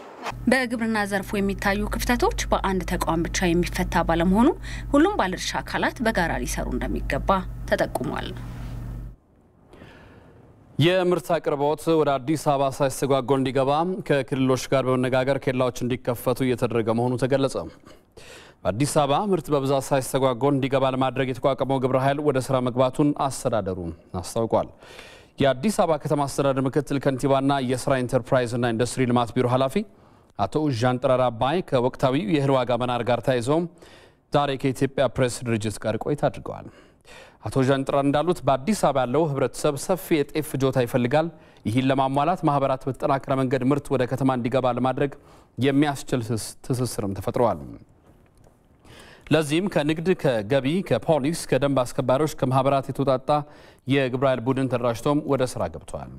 Speaker 22: በግብርና ዘርፉ የሚታዩ ክፍተቶች በአንድ ተቋም ብቻ የሚፈታ ባለመሆኑ ሁሉም ባለድርሻ አካላት በጋራ ሊሰሩ እንደሚገባ ተጠቁሟል።
Speaker 1: የምርት አቅርቦት ወደ አዲስ አበባ ሳይስተጓጎል እንዲገባ ከክልሎች ጋር በመነጋገር ኬላዎች እንዲከፈቱ እየተደረገ መሆኑ ተገለጸ። በአዲስ አበባ ምርት በብዛት ሳይስተጓጎል እንዲገባ ለማድረግ የተቋቋመው ግብረ ኃይል ወደ ስራ መግባቱን አስተዳደሩ አስታውቋል። የአዲስ አበባ ከተማ አስተዳደር ምክትል ከንቲባና የስራ ኢንተርፕራይዝና ኢንዱስትሪ ልማት ቢሮ ኃላፊ አቶ ዣንጥራር አባይ ከወቅታዊው የእህል ዋጋ መናር ጋር ተያይዞ ዛሬ ከኢትዮጵያ ፕሬስ ድርጅት ጋር ቆይታ አድርገዋል። አቶ ዣንጥራር እንዳሉት በአዲስ አበባ ያለው ህብረተሰብ ሰፊ የጤፍ ፍጆታ ይፈልጋል። ይህን ለማሟላት ማህበራት በተጠናከረ መንገድ ምርት ወደ ከተማ እንዲገባ ለማድረግ የሚያስችል ትስስርም ተፈጥሯል። ለዚህም ከንግድ፣ ከገቢ፣ ከፖሊስ፣ ከደንብ አስከባሪዎች፣ ከማህበራት የተውጣጣ የግብረ ኃይል ቡድን ተደራጅቶም ወደ ስራ ገብቷል።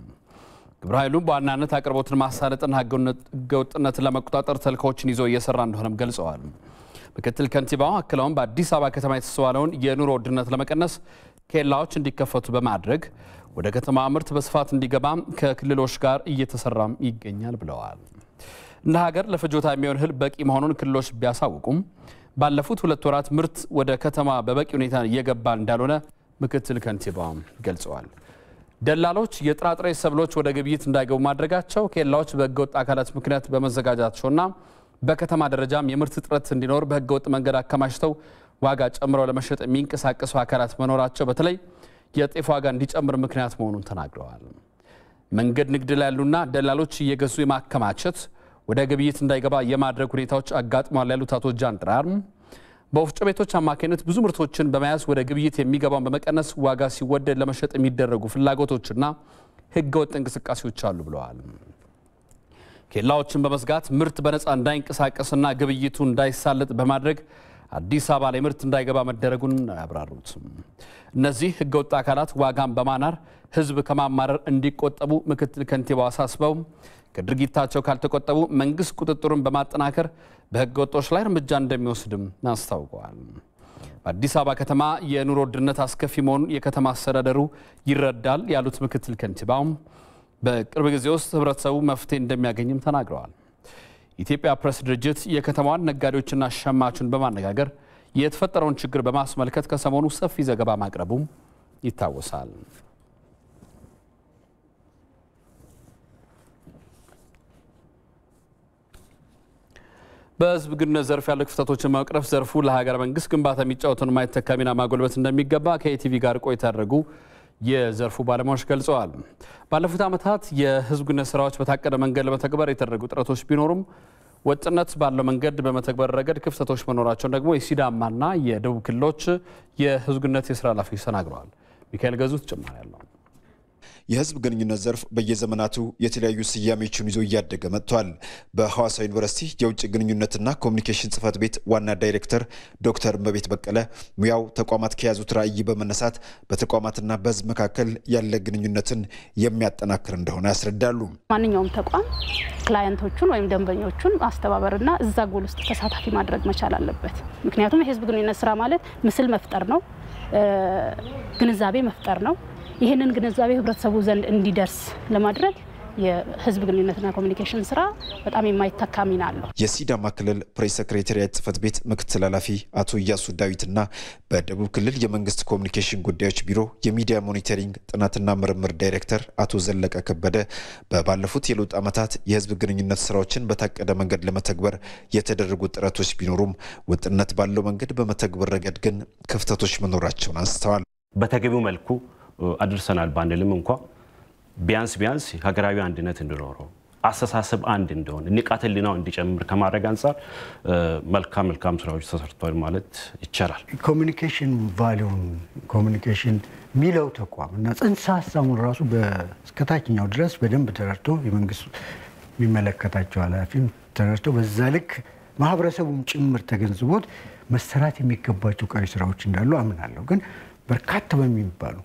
Speaker 1: ግብረ ኃይሉ በዋናነት አቅርቦትን ማሳለጥና ህገወጥነትን ለመቆጣጠር ተልእኮዎችን ይዞ እየሰራ እንደሆነም ገልጸዋል። ምክትል ከንቲባው አክለውም በአዲስ አበባ ከተማ የተስተዋለውን የኑሮ ውድነት ለመቀነስ ኬላዎች እንዲከፈቱ በማድረግ ወደ ከተማ ምርት በስፋት እንዲገባ ከክልሎች ጋር እየተሰራም ይገኛል ብለዋል። እንደ ሀገር ለፍጆታ የሚሆን እህል በቂ መሆኑን ክልሎች ቢያሳውቁም ባለፉት 2 ወራት ምርት ወደ ከተማ በበቂ ሁኔታ እየገባ እንዳልሆነ ምክትል ከንቲባው ገልጸዋል። ደላሎች የጥራጥሬ ሰብሎች ወደ ግብይት እንዳይገቡ ማድረጋቸው፣ ኬላዎች በህገወጥ አካላት ምክንያት በመዘጋጃቸውና በከተማ ደረጃም የምርት እጥረት እንዲኖር በህገወጥ መንገድ አከማችተው ዋጋ ጨምረው ለመሸጥ የሚንቀሳቀሱ አካላት መኖራቸው በተለይ የጤፍ ዋጋ እንዲጨምር ምክንያት መሆኑን ተናግረዋል። መንገድ ንግድ ላይ ያሉና ደላሎች እየገዙ የማከማቸት ወደ ግብይት እንዳይገባ የማድረግ ሁኔታዎች አጋጥሟል ያሉት አቶ ጃንጥራር በወፍጮ ቤቶች አማካኝነት ብዙ ምርቶችን በመያዝ ወደ ግብይት የሚገባውን በመቀነስ ዋጋ ሲወደድ ለመሸጥ የሚደረጉ ፍላጎቶችና ህገወጥ እንቅስቃሴዎች አሉ ብለዋል። ኬላዎችን በመዝጋት ምርት በነፃ እንዳይንቀሳቀስና ግብይቱ እንዳይሳለጥ በማድረግ አዲስ አበባ ላይ ምርት እንዳይገባ መደረጉን ያብራሩት እነዚህ ህገወጥ አካላት ዋጋን በማናር ህዝብ ከማማረር እንዲቆጠቡ ምክትል ከንቲባው አሳስበው ከድርጊታቸው ካልተቆጠቡ መንግስት ቁጥጥሩን በማጠናከር በህገወጦች ላይ እርምጃ እንደሚወስድም አስታውቀዋል። በአዲስ አበባ ከተማ የኑሮ ውድነት አስከፊ መሆኑን የከተማ አስተዳደሩ ይረዳል ያሉት ምክትል ከንቲባው በቅርብ ጊዜ ውስጥ ህብረተሰቡ መፍትሄ እንደሚያገኝም ተናግረዋል። ኢትዮጵያ ፕሬስ ድርጅት የከተማዋን ነጋዴዎችና ሸማቹን በማነጋገር የተፈጠረውን ችግር በማስመልከት ከሰሞኑ ሰፊ ዘገባ ማቅረቡም ይታወሳል። በህዝብ ግንኙነት ዘርፍ ያሉ ክፍተቶችን መቅረፍ ዘርፉ ለሀገር መንግስት ግንባታ የሚጫወተውን ማይተካ ሚና ማጎልበት እንደሚገባ ከኢቲቪ ጋር ቆይታ ያደረጉ የዘርፉ ባለሙያዎች ገልጸዋል። ባለፉት ዓመታት የህዝብ ግንኙነት ስራዎች በታቀደ መንገድ ለመተግበር የተደረጉ ጥረቶች ቢኖሩም ወጥነት ባለው መንገድ በመተግበር ረገድ ክፍተቶች መኖራቸውን ደግሞ የሲዳማና የደቡብ ክልሎች የህዝብ ግንኙነት የስራ ኃላፊዎች ተናግረዋል። ሚካኤል ገዙ ተጨማሪ ያለው
Speaker 3: የህዝብ ግንኙነት ዘርፍ በየዘመናቱ የተለያዩ ስያሜዎችን ይዞ እያደገ መጥቷል። በሐዋሳ ዩኒቨርሲቲ የውጭ ግንኙነትና ኮሚኒኬሽን ጽህፈት ቤት ዋና ዳይሬክተር ዶክተር እመቤት በቀለ ሙያው ተቋማት ከያዙት ራዕይ በመነሳት በተቋማትና በህዝብ መካከል ያለ ግንኙነትን የሚያጠናክር እንደሆነ ያስረዳሉ።
Speaker 8: ማንኛውም ተቋም ክላየንቶቹን ወይም ደንበኞቹን ማስተባበርና እዛ ጎል ውስጥ ተሳታፊ ማድረግ መቻል አለበት። ምክንያቱም የህዝብ ግንኙነት ስራ ማለት ምስል መፍጠር ነው፣ ግንዛቤ መፍጠር ነው። ይህንን ግንዛቤ ህብረተሰቡ ዘንድ እንዲደርስ ለማድረግ የህዝብ ግንኙነትና ኮሚኒኬሽን ስራ በጣም የማይተካ ሚና አለው።
Speaker 3: የሲዳማ ክልል ፕሬስ ሴክሬታሪያት ጽህፈት ቤት ምክትል ኃላፊ አቶ ኢያሱ ዳዊትና በደቡብ ክልል የመንግስት ኮሚኒኬሽን ጉዳዮች ቢሮ የሚዲያ ሞኒተሪንግ ጥናትና ምርምር ዳይሬክተር አቶ ዘለቀ ከበደ በባለፉት የለውጥ ዓመታት የህዝብ ግንኙነት ስራዎችን በታቀደ መንገድ ለመተግበር የተደረጉ ጥረቶች ቢኖሩም ወጥነት ባለው መንገድ በመተግበር ረገድ ግን ክፍተቶች መኖራቸውን አንስተዋል።
Speaker 9: በተገቢው መልኩ አድርሰናል ባንልም እንኳን ቢያንስ ሀገራዊ አንድነት እንዲኖረው አስተሳሰብ አንድ እንደሆነ ንቃተ ህሊናው እንዲጨምር ከማድረግ አንፃር መልካም ስራዎች ተሰርተዋል ማለት ይቻላል።
Speaker 24: ኮሚኒኬሽን ቫልዩን ኮሚኒኬሽን ሚለው ተቋም እና ጽንሰ ሀሳቡን ራሱ በስከታችኛው ድረስ በደንብ ተረድቶ የመንግስት የሚመለከታቸው ኃላፊም ተረድቶ በዛ ልክ ማህበረሰቡም ጭምር ተገንዝቦት መሰራት የሚገባቸው ቀሪ ስራዎች እንዳሉ አምናለሁ። ግን በርካታ በሚባሉ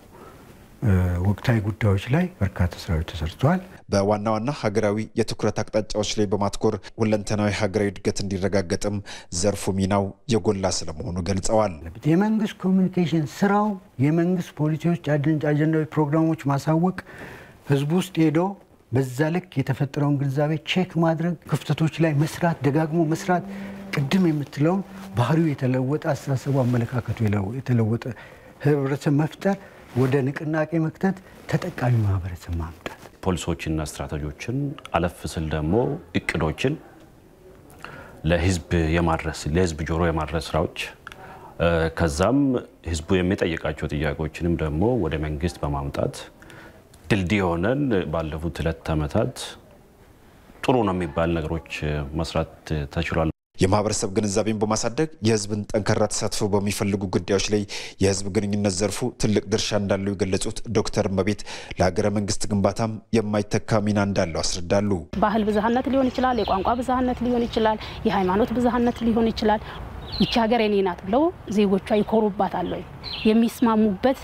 Speaker 24: ወቅታዊ ጉዳዮች ላይ በርካታ ስራዎች ተሰርተዋል።
Speaker 3: በዋና ዋና ሀገራዊ የትኩረት አቅጣጫዎች ላይ በማትኮር ሁለንተናዊ ሀገራዊ እድገት እንዲረጋገጥም ዘርፉ ሚናው የጎላ ስለመሆኑ ገልጸዋል።
Speaker 24: የመንግስት ኮሚኒኬሽን ስራው የመንግስት ፖሊሲዎች፣ አጀንዳዊ ፕሮግራሞች ማሳወቅ፣ ህዝቡ ውስጥ ሄዶ በዛ ልክ የተፈጠረውን ግንዛቤ ቼክ ማድረግ፣ ክፍተቶች ላይ መስራት፣ ደጋግሞ መስራት፣ ቅድም የምትለውን ባህሪው የተለወጠ አስተሳሰቡ፣ አመለካከቱ የተለወጠ ህብረተሰብ መፍጠር፣ ወደ ንቅናቄ መክተት፣ ተጠቃሚ ማህበረሰብ ማምጣት፣
Speaker 9: ፖሊሶችና ስትራቴጂዎችን አለፍ ስል ደግሞ እቅዶችን ለህዝብ የማድረስ ለህዝብ ጆሮ የማድረስ ስራዎች ከዛም ህዝቡ የሚጠይቃቸው ጥያቄዎችንም ደግሞ ወደ መንግስት በማምጣት ድልድይ ሆነን ባለፉት 2 ዓመታት ጥሩ ነው የሚባል ነገሮች መስራት ተችሏል።
Speaker 3: የማህበረሰብ ግንዛቤን በማሳደግ የህዝብን ጠንካራ ተሳትፎ በሚፈልጉ ጉዳዮች ላይ የህዝብ ግንኙነት ዘርፉ ትልቅ ድርሻ እንዳለው የገለጹት ዶክተር እመቤት ለሀገረ መንግስት ግንባታም የማይተካ ሚና እንዳለው አስረዳሉ።
Speaker 8: ባህል ብዝሃነት ሊሆን ይችላል፣ የቋንቋ ብዝሃነት ሊሆን ይችላል፣ የሃይማኖት ብዝሃነት ሊሆን ይችላል። ይቺ ሀገር የኔ ናት ብለው ዜጎቿ ይኮሩባታል ወይ? የሚስማሙበት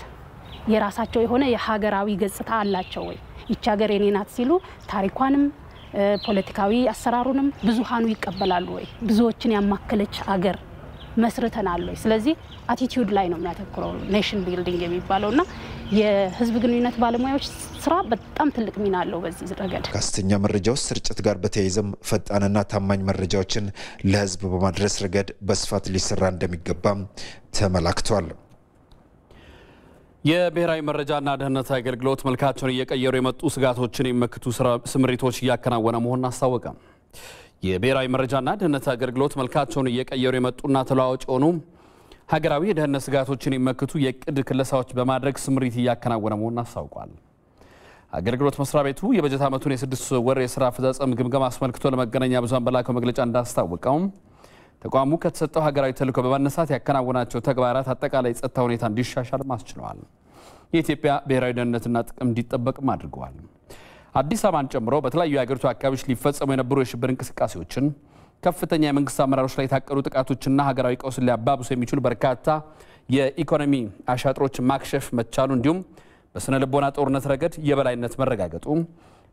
Speaker 8: የራሳቸው የሆነ የሀገራዊ ገጽታ አላቸው ወይ? ይቺ ሀገር የኔ ናት ሲሉ ታሪኳንም ፖለቲካዊ አሰራሩንም ብዙሃኑ ይቀበላሉ ወይ? ብዙዎችን ያማከለች ሀገር መስርተናል ወይ? ስለዚህ አቲቲዩድ ላይ ነው የሚያተኩረው ኔሽን ቢልዲንግ የሚባለውና የህዝብ ግንኙነት ባለሙያዎች ስራ በጣም ትልቅ ሚና አለው በዚህ ረገድ።
Speaker 3: ከሐሰተኛ መረጃዎች ስርጭት ጋር በተያያዘም ፈጣንና ታማኝ መረጃዎችን ለህዝብ በማድረስ ረገድ በስፋት ሊሰራ እንደሚገባም ተመላክቷል። የብሔራዊ መረጃና ደህንነት አገልግሎት መልካቸውን እየቀየሩ የመጡ ስጋቶችን የሚመክቱ ስምሪቶች እያከናወነ መሆኑን አስታወቀ። የብሔራዊ መረጃና ደህንነት አገልግሎት መልካቸውን እየቀየሩ የመጡና ተለዋዋጭ የሆኑ ሀገራዊ የደህንነት ስጋቶችን የሚመክቱ የቅድ ክለሳዎች በማድረግ ስምሪት እያከናወነ መሆኑን አስታውቋል። አገልግሎት መስሪያ ቤቱ የበጀት ዓመቱን የ6 ወር የስራ አፈጻጸም ግምገማ አስመልክቶ ለመገናኛ ብዙሃን በላከው መግለጫ እንዳስታወቀው ተቋሙ ከተሰጠው ሀገራዊ ተልዕኮ በመነሳት ያከናወናቸው ተግባራት አጠቃላይ የጸጥታ ሁኔታ እንዲሻሻል ማስችለዋል። የኢትዮጵያ ብሔራዊ ደህንነትና ጥቅም እንዲጠበቅም አድርገዋል። አዲስ አበባን ጨምሮ በተለያዩ የሀገሪቱ አካባቢዎች ሊፈጸሙ የነበሩ የሽብር እንቅስቃሴዎችን፣ ከፍተኛ የመንግስት አመራሮች ላይ የታቀዱ ጥቃቶችና ሀገራዊ ቀውስን ሊያባብሱ የሚችሉ በርካታ የኢኮኖሚ አሻጥሮችን ማክሸፍ መቻሉ እንዲሁም በስነ ልቦና ጦርነት ረገድ የበላይነት መረጋገጡ፣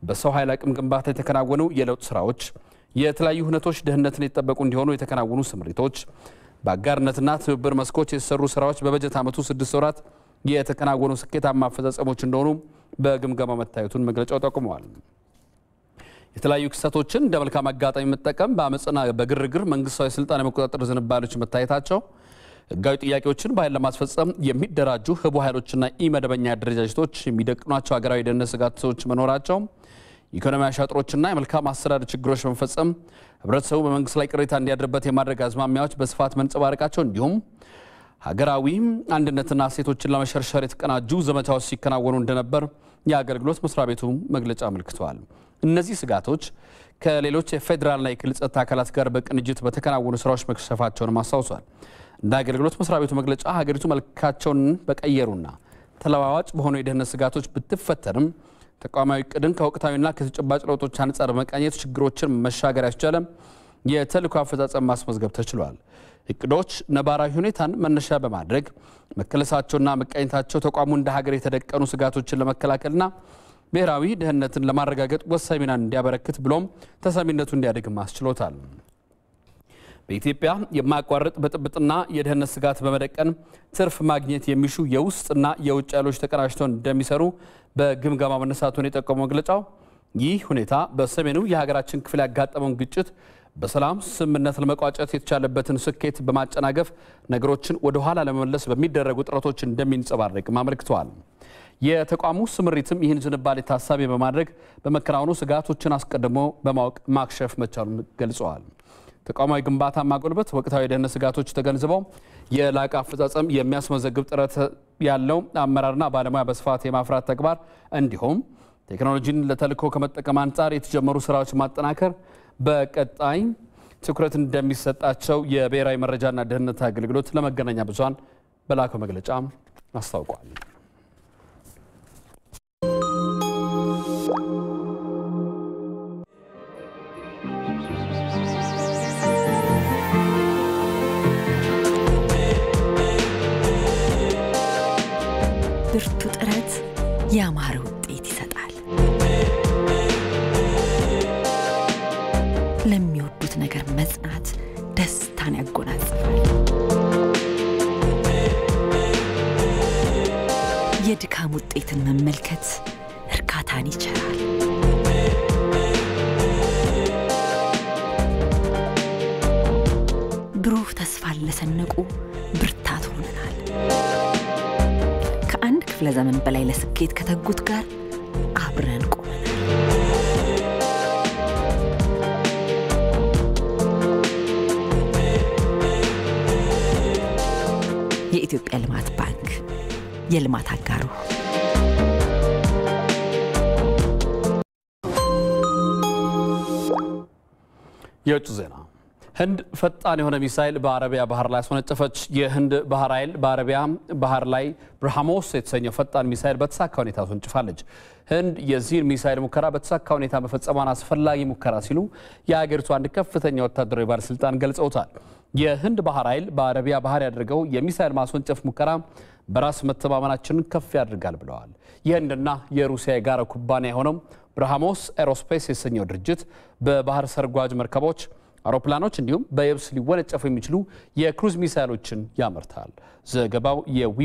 Speaker 3: በሰው ኃይል አቅም ግንባታ የተከናወኑ የለውጥ ስራዎች፣ የተለያዩ ሁነቶች ደህንነትን የተጠበቁ እንዲሆኑ የተከናወኑ ስምሪቶች፣
Speaker 1: በአጋርነትና ትብብር መስኮች የተሰሩ ስራዎች በበጀት ዓመቱ 6 ወራት የተከናወኑ ስኬታማ አፈጻጸሞች እንደሆኑ በግምገማ መታየቱን መግለጫው ጠቁመዋል። የተለያዩ ክስተቶችን እንደ መልካም አጋጣሚ መጠቀም በአመጽና በግርግር መንግስታዊ ስልጣን የመቆጣጠር ዝንባሌዎች መታየታቸው ህጋዊ ጥያቄዎችን በኃይል ለማስፈጸም የሚደራጁ ህቡ ኃይሎችና ኢመደበኛ አደረጃጀቶች የሚደቅኗቸው ሀገራዊ ደህንነት ስጋቶች መኖራቸው ኢኮኖሚ አሻጥሮችና የመልካም አስተዳደር ችግሮች በመፈጸም ህብረተሰቡ በመንግስት ላይ ቅሬታ እንዲያድርበት የማድረግ አዝማሚያዎች በስፋት መንጸባረቃቸው እንዲሁም ሀገራዊ አንድነትና እሴቶችን ለመሸርሸር የተቀናጁ ዘመቻዎች ሲከናወኑ እንደነበር የአገልግሎት መስሪያ ቤቱ መግለጫ አመልክቷል። እነዚህ ስጋቶች ከሌሎች የፌዴራልና የክልል ጸጥታ አካላት ጋር በቅንጅት በተከናወኑ ስራዎች መክሸፋቸውን አስታውሷል። እንደ አገልግሎት መስሪያ ቤቱ መግለጫ ሀገሪቱ መልካቸውን በቀየሩና ተለዋዋጭ በሆኑ የደህንነት ስጋቶች ብትፈተንም ተቋማዊ ቅድን ከወቅታዊና ከተጨባጭ ለውጦች አንጻር መቃኘት ችግሮችን መሻገር ያስቻለ የተልዕኮ አፈጻጸም ማስመዝገብ ተችሏል። እቅዶች ነባራዊ ሁኔታን መነሻ በማድረግ መከለሳቸውና መቃኘታቸው ተቋሙ እንደ ሀገር የተደቀኑ ስጋቶችን ለመከላከልና ብሔራዊ ደህንነትን ለማረጋገጥ ወሳኝ ሚና እንዲያበረክት ብሎም ተሰሚነቱ እንዲያድግ ማስችሎታል። በኢትዮጵያ የማያቋርጥ ብጥብጥና የደህንነት ስጋት በመደቀን ትርፍ ማግኘት የሚሹ የውስጥና የውጭ ኃይሎች ተቀናጅተው እንደሚሰሩ በግምገማ መነሳቱን የጠቆመው መግለጫው ይህ ሁኔታ በሰሜኑ የሀገራችን ክፍል ያጋጠመውን ግጭት በሰላም ስምምነት ለመቋጨት የተቻለበትን ስኬት በማጨናገፍ ነገሮችን ወደ ኋላ ለመመለስ በሚደረጉ ጥረቶች እንደሚንጸባረቅ አመልክተዋል። የተቋሙ ስምሪትም ይህን ዝንባሌ ታሳቢ በማድረግ በመከናወኑ ስጋቶችን አስቀድሞ በማወቅ ማክሸፍ መቻሉን ገልጸዋል። ተቋማዊ ግንባታ ማጎልበት ወቅታዊ የደህንነት ስጋቶች ተገንዝበው የላቀ አፈጻጸም የሚያስመዘግብ ጥረት ያለው አመራርና ባለሙያ በስፋት የማፍራት ተግባር እንዲሁም ቴክኖሎጂን ለተልዕኮ ከመጠቀም አንጻር የተጀመሩ ስራዎች ማጠናከር በቀጣይ ትኩረት እንደሚሰጣቸው የብሔራዊ መረጃና ደህንነት አገልግሎት ለመገናኛ ብዙሃን በላከው መግለጫ አስታውቋል።
Speaker 2: ብርቱ ጥረት ያማረ ውጤት ይሰጣል። ለሚወዱት ነገር መጽናት ደስታን ያጎናጽፋል። የድካም ውጤትን መመልከት እርካታን ይቸራል። ብሩህ ተስፋን ለሰነቁ ብርታት ሆነናል። ከአንድ ክፍለ ዘመን በላይ ለስኬት ከተጉት ጋር አብረን ቆመናል። የኢትዮጵያ ልማት ባንክ የልማት አጋሩ።
Speaker 1: የውጭ ዜና ህንድ ፈጣን የሆነ ሚሳኤል በአረቢያ ባህር ላይ አስወነጨፈች። የህንድ ባህር ኃይል በአረቢያ ባህር ላይ ብርሃሞስ የተሰኘው ፈጣን ሚሳኤል በተሳካ ሁኔታ አስወንጭፋለች። ህንድ የዚህን ሚሳኤል ሙከራ በተሳካ ሁኔታ መፈጸሟን አስፈላጊ ሙከራ ሲሉ የሀገሪቱ አንድ ከፍተኛ ወታደራዊ ባለስልጣን ገልጸውታል። የህንድ ባህር ኃይል በአረቢያ ባህር ያደረገው የሚሳኤል ማስወንጨፍ ሙከራ በራስ መተማመናችንን ከፍ ያደርጋል ብለዋል። የህንድና የሩሲያ የጋራ ኩባንያ የሆነው ብርሃሞስ ኤሮስፔስ የተሰኘው ድርጅት በባህር ሰርጓጅ መርከቦች፣ አውሮፕላኖች እንዲሁም በየብስ ሊወነጨፉ የሚችሉ የክሩዝ ሚሳኤሎችን ያመርታል። ዘገባው